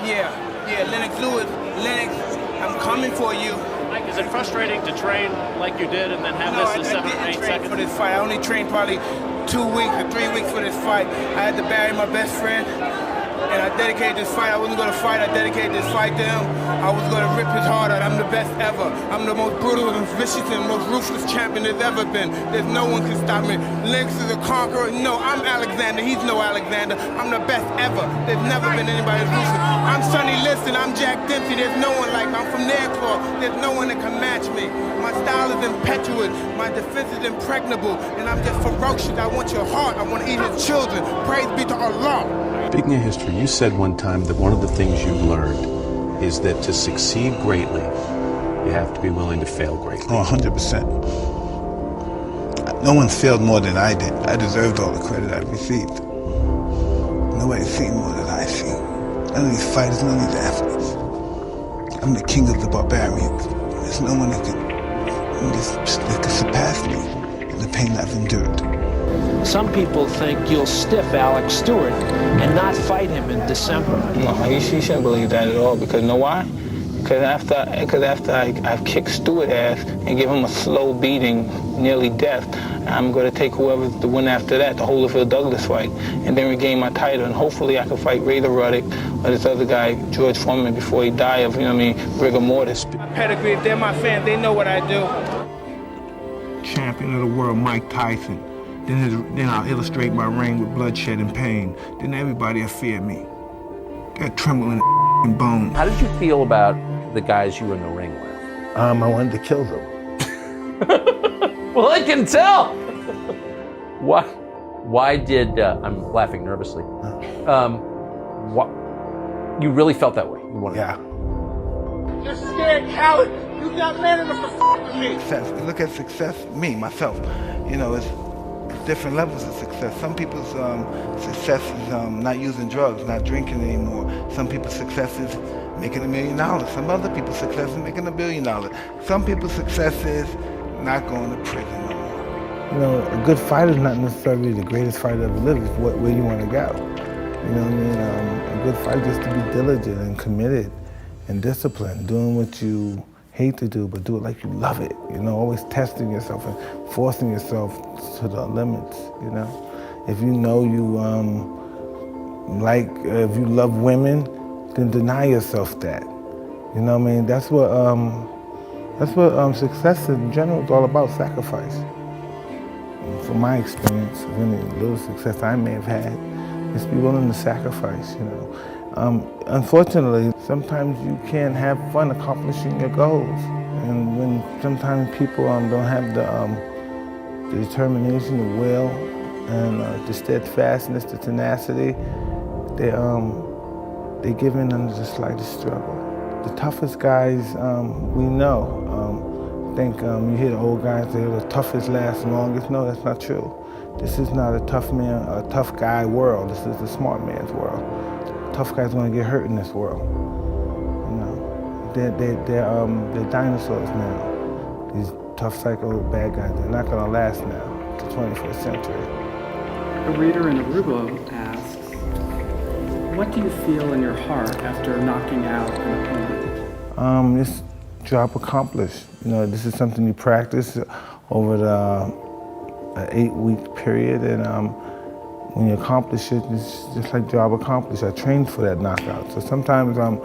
Yeah, Lennox Lewis. Lennox, I'm coming for you. Mike, is it frustrating to train like you did and then have this in 7 or 8 seconds? For this fight. I only trained probably 2 weeks or 3 weeks for this fight. I had to bury my best friend, and I dedicated this fight. I wasn't going to fight. I dedicated this fight to him. I was going to rip his heart out. I'm the best ever. I'm the most brutal and vicious and most ruthless champion there's ever been. There's no one can stop me. Lennox is a conqueror. No, I'm Alexander. He's no Alexander. I'm the best ever. There's never been anybody as ruthless. I'm Sonny Liston. I'm Jack Dempsey. There's no one like me. I'm from Nairclaw. There's no one that can match me. My style is impetuous. My defense is impregnable. And I'm just ferocious. I want your heart. I want to eat his children. Praise be to Allah. Speaking of history, you said one time that one of the things you've learned is that to succeed greatly, you have to be willing to fail greatly. Oh, 100%. No one's failed more than I did. I deserved all the credit I received. Nobody's seen more than I see. None of these fighters, none of these athletes. I'm the king of the barbarians. There's no one that could surpass me in the pain I've endured. Some people think you'll stiff Alex Stewart and not fight him in December. No, he shouldn't believe that at all, because you know why? Because after I've kicked Stewart ass and give him a slow beating, nearly death, I'm going to take whoever's the win after that, the Holyfield Douglas fight, and then regain my title, and hopefully I can fight Raider Ruddock or this other guy, George Foreman, before he die of, rigor mortis. My pedigree, if they're my fans, they know what I do. Champion of the world, Mike Tyson. Then I'll illustrate my reign with bloodshed and pain. Then everybody will fear me. They'll tremble in bone. How did you feel about the guys you were in the ring with? I wanted to kill them. Well, I can tell. Why did, I'm laughing nervously. You really felt that way? Yeah. You're scared, coward. You got man enough to f with me. Success. You look at success, me, myself. It's different levels of success. Some people's success is not using drugs, not drinking anymore. Some people's success is making $1 million. Some other people's success is making $1 billion. Some people's success is not going to prison no more. A good fighter is not necessarily the greatest fighter ever lived. It's where you want to go. A good fighter is to be diligent and committed and disciplined, doing what you hate to do, but do it like you love it. Always testing yourself and forcing yourself to the limits. If you know you if you love women, then deny yourself that. That's what success in general is all about, sacrifice. And from my experience, of any little success I may have had, is be willing to sacrifice. Unfortunately, sometimes you can't have fun accomplishing your goals. And when sometimes people don't have the determination, the will, and the steadfastness, the tenacity, they give in under the slightest struggle. The toughest guys we know. You hear the old guys say the toughest last longest. No, that's not true. This is not a tough guy world. This is the smart man's world. Tough guys want to get hurt in this world. They're dinosaurs now. These tough psycho bad guys, they're not going to last now. It's the 21st century. A reader in Aruba asks, what do you feel in your heart after knocking out an opponent? This job accomplished. This is something you practice over an 8-week period, and when you accomplish it, it's just like job accomplished. I trained for that knockout. So sometimes when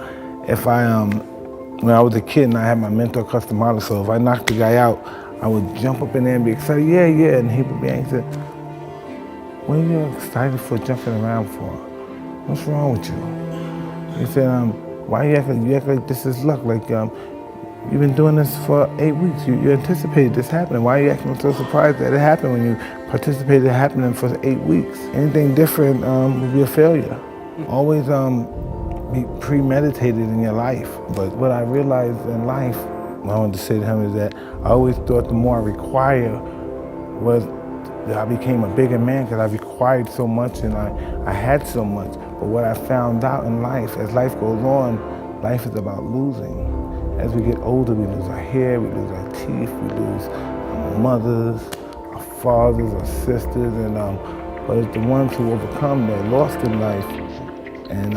I was a kid and I had my mentor custom model, so if I knocked the guy out, I would jump up in there and be excited, yeah, and he would be angry. What are you excited for, jumping around for? What's wrong with you? He said, why you act like this is luck? Like you've been doing this for 8 weeks. You anticipated this happening. Why are you acting so surprised that it happened when you participated in it happening for 8 weeks? Anything different would be a failure. Always be premeditated in your life. But what I realized in life, what I wanted to say to him is that I always thought the more I require was that I became a bigger man because I required so much and I had so much. But what I found out in life, as life goes on, life is about losing. As we get older, we lose our hair, we lose our teeth, we lose our mothers, our fathers, our sisters, and but it's the ones who overcome, they're lost in life, and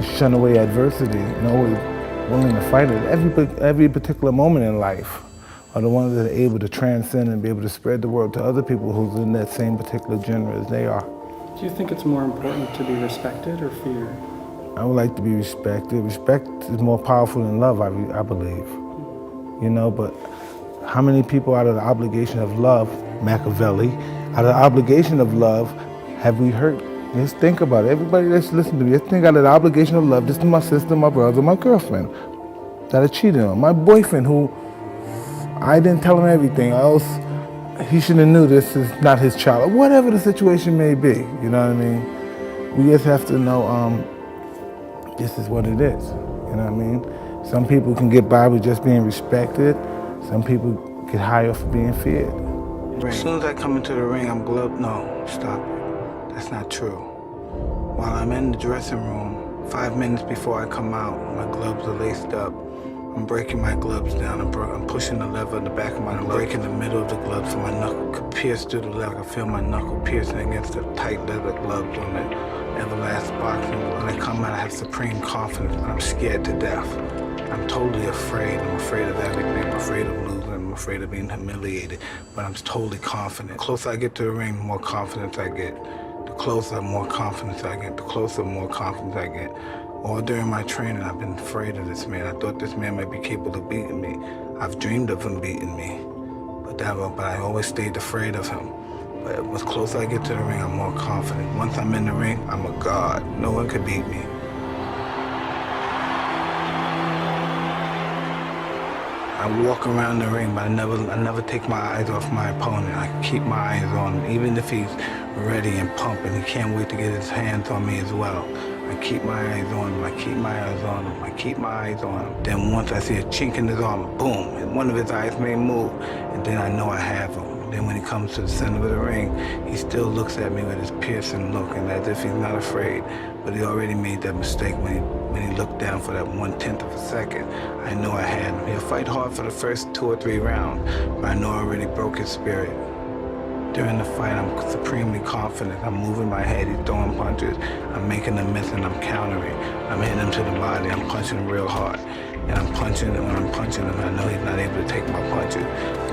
can shun away adversity and always willing to fight it. Every particular moment in life are the ones that are able to transcend and be able to spread the word to other people who's in that same particular genre as they are. Do you think it's more important to be respected or feared? I would like to be respected. Respect is more powerful than love, I believe. You know, but how many people out of the obligation of love, Machiavelli, out of the obligation of love, have we hurt? Just think about it. Everybody that's listening to me, just think out of the obligation of love. This is my sister, my brother, my girlfriend that I cheated on. My boyfriend who I didn't tell him everything, or else he should have knew this is not his child, or whatever the situation may be, you know what I mean? We just have to know this is what it is, you know what I mean? Some people can get by with just being respected. Some people get high off of being feared. As soon as I come into the ring, I'm gloved. No, stop it. That's not true. While I'm in the dressing room, 5 minutes before I come out, my gloves are laced up. I'm breaking my gloves down. I'm pushing the lever in the back of my glove. I'm breaking the middle of the glove so my knuckle could pierce through the leather. I feel my knuckle piercing against the tight leather gloves on the everlast boxing. When I come out, I have supreme confidence, but I'm scared to death. I'm totally afraid. I'm afraid of everything. I'm afraid of losing. I'm afraid of being humiliated. But I'm totally confident. The closer I get to the ring, the more confidence I get. The closer, more confidence I get. The closer, more confidence I get. All during my training, I've been afraid of this man. I thought this man might be capable of beating me. I've dreamed of him beating me. But I always stayed afraid of him. But the closer I get to the ring, I'm more confident. Once I'm in the ring, I'm a god. No one could beat me. I walk around the ring, but I never take my eyes off my opponent. I keep my eyes on him, even if he's ready and pumping. He can't wait to get his hands on me as well. I keep my eyes on him, I keep my eyes on him, I keep my eyes on him. Then once I see a chink in his armor, boom, and one of his eyes may move, and then I know I have him. Then when he comes to the center of the ring, he still looks at me with his piercing look, and as if he's not afraid. But he already made that mistake when he looked down for that 1/10 of a second. I know I had him. He'll fight hard for the first 2 or 3 rounds, but I know I already broke his spirit. During the fight, I'm supremely confident. I'm moving my head, he's throwing punches. I'm making a miss and I'm countering. I'm hitting him to the body, I'm punching him real hard. And I'm punching, and when I'm punching him, I know he's not able to take my punches.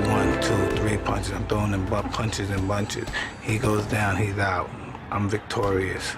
1, 2, 3 punches, I'm throwing him punches and bunches. He goes down, he's out. I'm victorious.